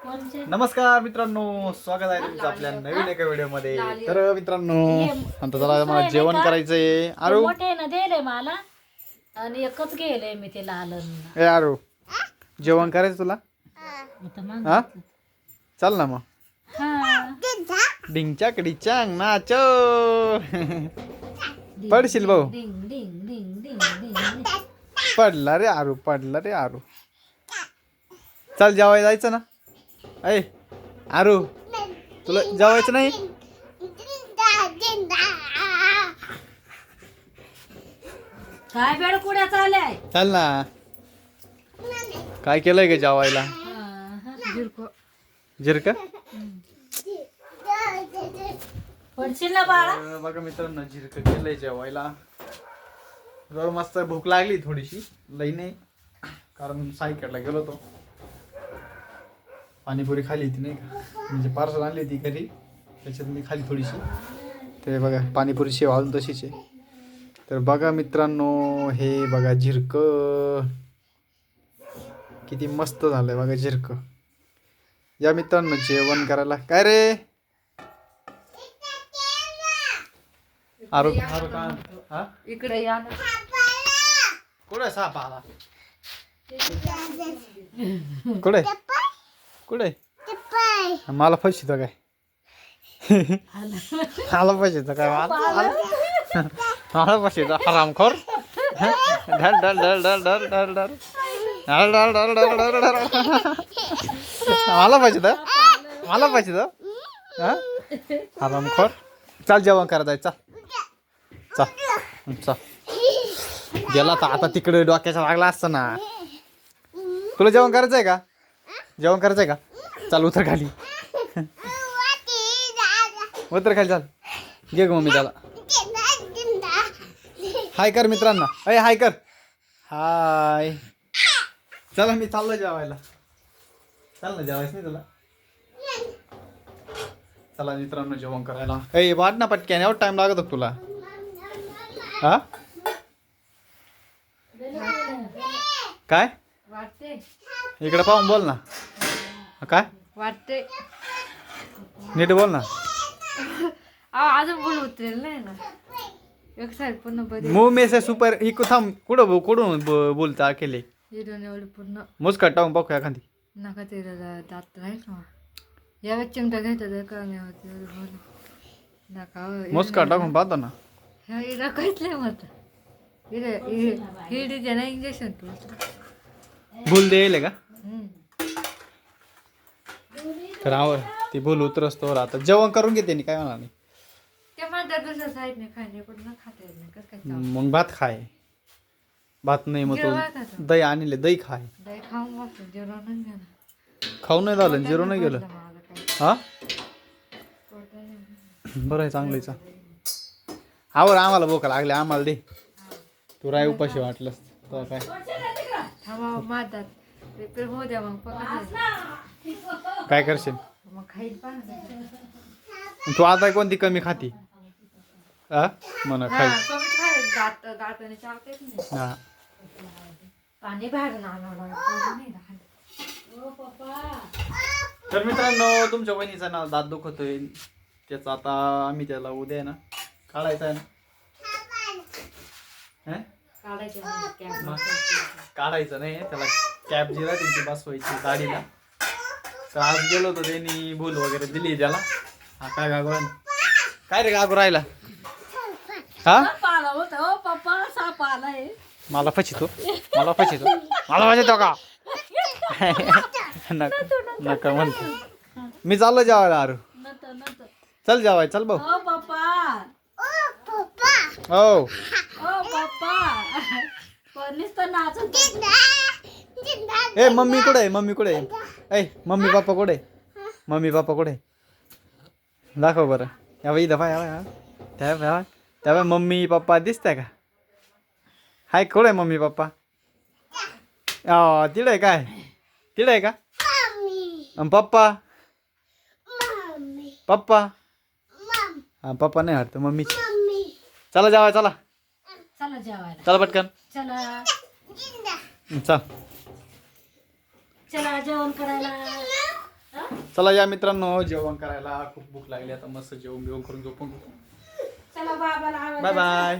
नमस्कार मित्रांनो, स्वागत आहे तुमचं आपल्या नवीन एका व्हिडिओ मध्ये. तर मित्रांनो, आता चला मला जेवण करायचंय. आरू मोठे ना दिले मला आणि एकच गेले मी ते लाल ए आरू, जेवण करायचं तुला? हा चल ना मग. डिंग चाकडी चांग नाचो. पडशील भाऊ. डिंग डिंग डिंग डिंग डिंग. पडला रे आरू, पडला रे आरू. चल जेवायला जायचं ना. ऐ आरू, तुला जेवायचं नाही? काय बेड कुड्या चालय? चल ना. काय केलंय का जेवायला? जिरक पडशील ना बाळा. बघा मित्रांनो, जिरक केलंय जेवायला. जर मस्त भूक लागली थोडीशी, लई नाही, कारण सायकडला गेलो होतो. पाणीपुरी खाली होती नाही का, म्हणजे पार्सल आणली होती घरी, त्याच्यात मी खाली थोडीशी. ते बघा पाणीपुरी शेव अजून तशीच आहे. तर बघा मित्रांनो, हे बघा झिरक किती मस्त झालंय बघा झिरक. या मित्रांनो जेवण करायला. काय रे आरू का हा इकडे या ना. कुठे साप आला? कुठे कुठे? मला फशीत काय? मला फशीत काय? मला फशीत हरामखोर. डर डर डर डर डर डर डर डर डर डर डर डर डर. मला फशीत, मला फशीत हरामखोर. चल जेवण करा जायचं. चल चल. गेला तर आता तिकडे डोक्याचा लागला असतं ना. तुला जेवण करायचंय का? जेवण करायचंय का? चाल उतर खाली. उतर खाली चाल. घे ग मम्मी त्याला. हाय कर मित्रांना. अय हाय कर. हाय. चला मी चाललो जेवायला. चाल ना, जेवायच नाही तुला? चला मित्रांनो जेवण करायला. ए वाट ना पटक्याने, एवढा टाइम लागतो तुला? हा काय वाटते इकडे पाहून बोल ना. काय वाटते नीट बोल ना. अजून बोल उतरेल नाही ना. एक साईड पूर्ण बदल मुंह में से सुपर इको थांब. कुठून बोलता अकेले? हिरोने एवढं पूर्ण मुस्काट टाकून बघू एखादी. नका ते दात नाही ना. या चिमटा घ्यायचा तर का नाही होत एवढं बोल नका. मुस्काट टाकून पाहतो ना. ह्या हिरा काहीच नाही मत हिडीचे ना इंजेक्शन तू. भूल देईल का? तर आवर ती भूल उतरसतो. आता जेवण करून घेते नी, काय म्हणा नाही. ते म्हणतात दुसऱ्या साईडने खाणे पूर्ण खाता येत नाही. कसं काय मग भात खाय. भात नाही मग जेवायला तो का? दही आणले, दही खाय. दही खाऊन बसलो जेवण घ्या. खाऊ नाही झालं, जिरो नाही गेलं. हा बरं आहे, चांगलं. आवर आम्हाला भूक लागली, आम्हाला दे. तू राय उपाशी वाटलंस तर काय. थांबा मारतात रिपेअर होऊ द्या मग पकडा. काय करशील मग खाईल पण तू? आता कोणती कमी खाती? म्हणा खाई. दाताने चावते हा पाणी बाहेर नाही. तर मित्रांनो, तुमच्या वहिनीचं नाव दात दुखतोय. त्याचं आता आम्ही त्याला उद्या आहे ना काढायचं आहे ना. काढायचं नाही त्याला. कॅप जी राहते ती बसवायची दाढीला. तर आज गेलो होतो, त्यांनी भूल वगैरे दिली त्याला. हा काय गागो काय रे गागो राहिला? हा पप्पा साप आलाय. मला फचितो, मला फचितो, मला फचितो का? नका म्हणतो. मी चाललो जेवायला. आरू चल जेवाय. चल भाऊ. हो ए मम्मी कुठे आहे? मम्मी कुठे आहे? ए मम्मी पप्पा कुठे? मम्मी पप्पा कुठे? दाखव बरं. या बाई दफा या त्या मम्मी पप्पा दिसताय का? हाय कुठे आहे मम्मी पप्पा? तिकडे आहे काय? तिकडे आहे का? पप्पा पप्पा हा पप्पा नाही हरत मम्मी. चला जेवाय. चला चला जेवायला. चला पटकन. चला चल चला जेवण करायला. चला या मित्रांनो जेवण करायला खूप भूक लागली आता मस्त जेवण बिवून करून झोपून चला बाबाला आवाज बाय बाय